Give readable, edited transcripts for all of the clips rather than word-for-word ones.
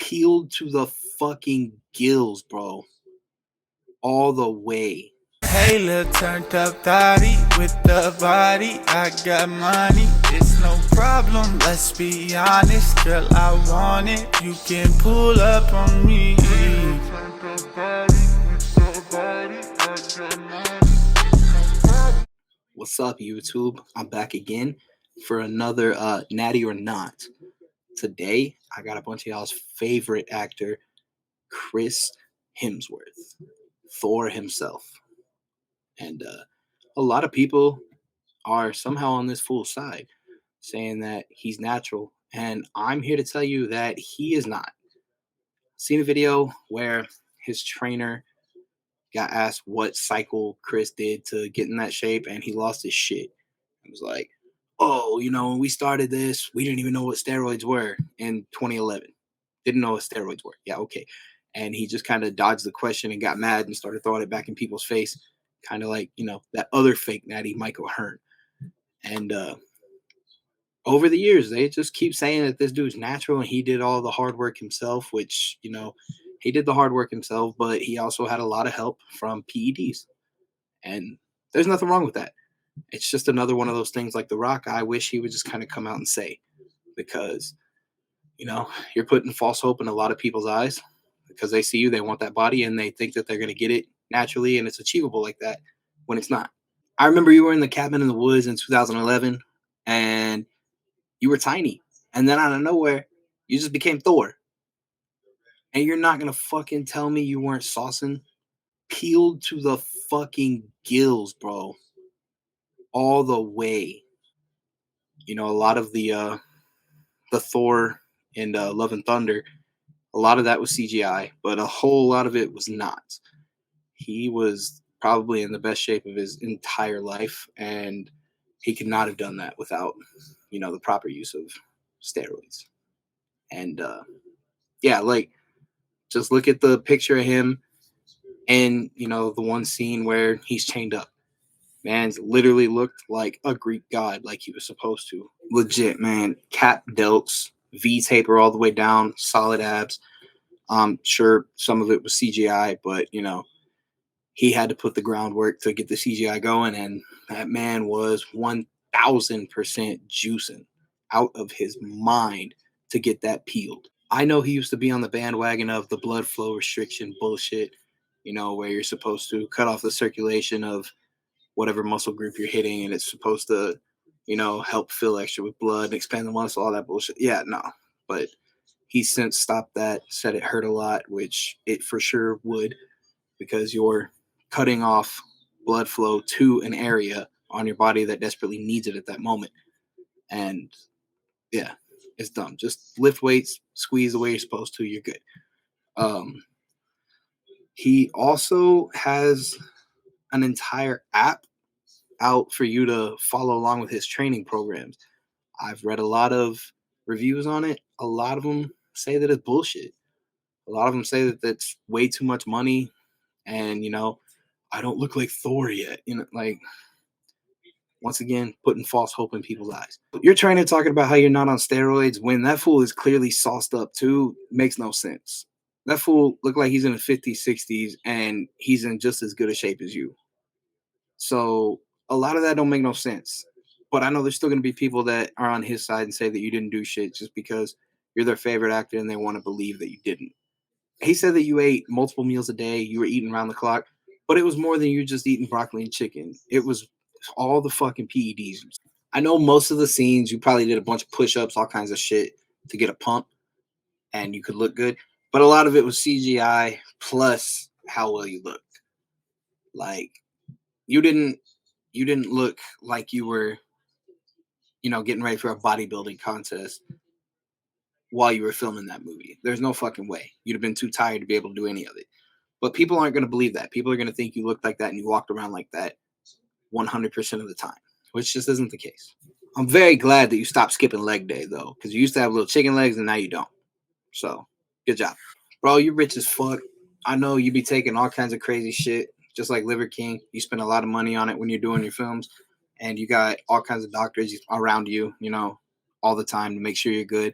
peeled to the fucking gills, bro. All the way. Hey, little turned up thotty with the body. I got money, it's no problem. Let's be honest, girl, I want it. You can pull up on me. What's up, YouTube? I'm back again for another Natty or Not. Today, I got a bunch of y'all's favorite actor, Chris Hemsworth, Thor himself. And a lot of people are somehow on this fool's side, saying that he's natural. And I'm here to tell you that he is not. Seen a video where his trainer got asked what cycle Chris did to get in that shape, and he lost his shit. It was like, oh, when we started this, we didn't even know what steroids were in 2011. Didn't know what steroids were. Yeah, okay. And he just kind of dodged the question and got mad and started throwing it back in people's face, kind of like, that other fake natty, Michael Hearn. And over the years, they just keep saying that this dude's natural and he did all the hard work himself, which, he did the hard work himself, but he also had a lot of help from PEDs. And there's nothing wrong with that. It's just another one of those things like The Rock. I wish he would just kind of come out and say, because, you're putting false hope in a lot of people's eyes because they see you, they want that body, and they think that they're going to get it naturally and it's achievable like that when it's not. I remember you were in the cabin in the woods in 2011 and you were tiny. And then out of nowhere, you just became Thor. And you're not going to fucking tell me you weren't saucing? Peeled to the fucking gills, bro. All the way. A lot of the Thor and Love and Thunder, a lot of that was CGI, but a whole lot of it was not. He was probably in the best shape of his entire life, and he could not have done that without, the proper use of steroids. And just look at the picture of him and, the one scene where he's chained up. Man's literally looked like a Greek god, like he was supposed to. Legit, man. Cap delts, V taper all the way down, solid abs. Sure, some of it was CGI, but he had to put the groundwork to get the CGI going, and that man was 1000% juicing out of his mind to get that peeled. I know he used to be on the bandwagon of the blood flow restriction bullshit, where you're supposed to cut off the circulation of whatever muscle group you're hitting, and it's supposed to, help fill extra with blood and expand the muscle, all that bullshit. Yeah, no. But he's since stopped that, said it hurt a lot, which it for sure would, because you're cutting off blood flow to an area on your body that desperately needs it at that moment. And yeah, it's dumb. Just lift weights, squeeze the way you're supposed to, you're good. He also has an entire app out for you to follow along with his training programs. I've read a lot of reviews on it. A lot of them say that it's bullshit. A lot of them say that that's way too much money, and I don't look like Thor yet. Once again, putting false hope in people's eyes. You're trying to talk about how you're not on steroids when that fool is clearly sauced up too. Makes no sense. That fool looked like he's in the 50s, 60s, and he's in just as good a shape as you. So a lot of that don't make no sense. But I know there's still going to be people that are on his side and say that you didn't do shit just because you're their favorite actor and they want to believe that you didn't. He said that you ate multiple meals a day, you were eating around the clock, but it was more than you just eating broccoli and chicken. It was all the fucking PEDs. I know most of the scenes you probably did a bunch of push-ups, all kinds of shit to get a pump, and you could look good. But a lot of it was CGI plus how well you looked. Like you didn't look like you were, getting ready for a bodybuilding contest while you were filming that movie. There's no fucking way. You'd have been too tired to be able to do any of it. But people aren't going to believe that. People are going to think you looked like that and you walked around like that 100% of the time, which just isn't the case. I'm very glad that you stopped skipping leg day, though, because you used to have little chicken legs and now you don't. So, good job. Bro, you're rich as fuck. I know you be taking all kinds of crazy shit, just like Liver King. You spend a lot of money on it when you're doing your films, and you got all kinds of doctors around you, all the time to make sure you're good.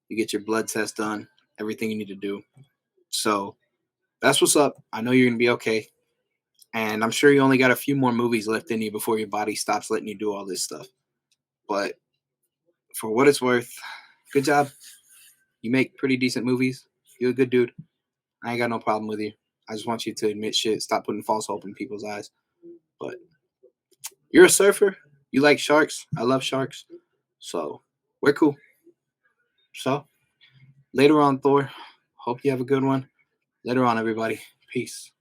You get your blood test done everything you need to do. So that's what's up. I know you're gonna be okay. And I'm sure you only got a few more movies left in you before your body stops letting you do all this stuff. But for what it's worth, good job. You make pretty decent movies. You're a good dude. I ain't got no problem with you. I just want you to admit shit. Stop putting false hope in people's eyes. But you're a surfer. You like sharks. I love sharks. So we're cool. So later on, Thor. Hope you have a good one. Later on, everybody. Peace.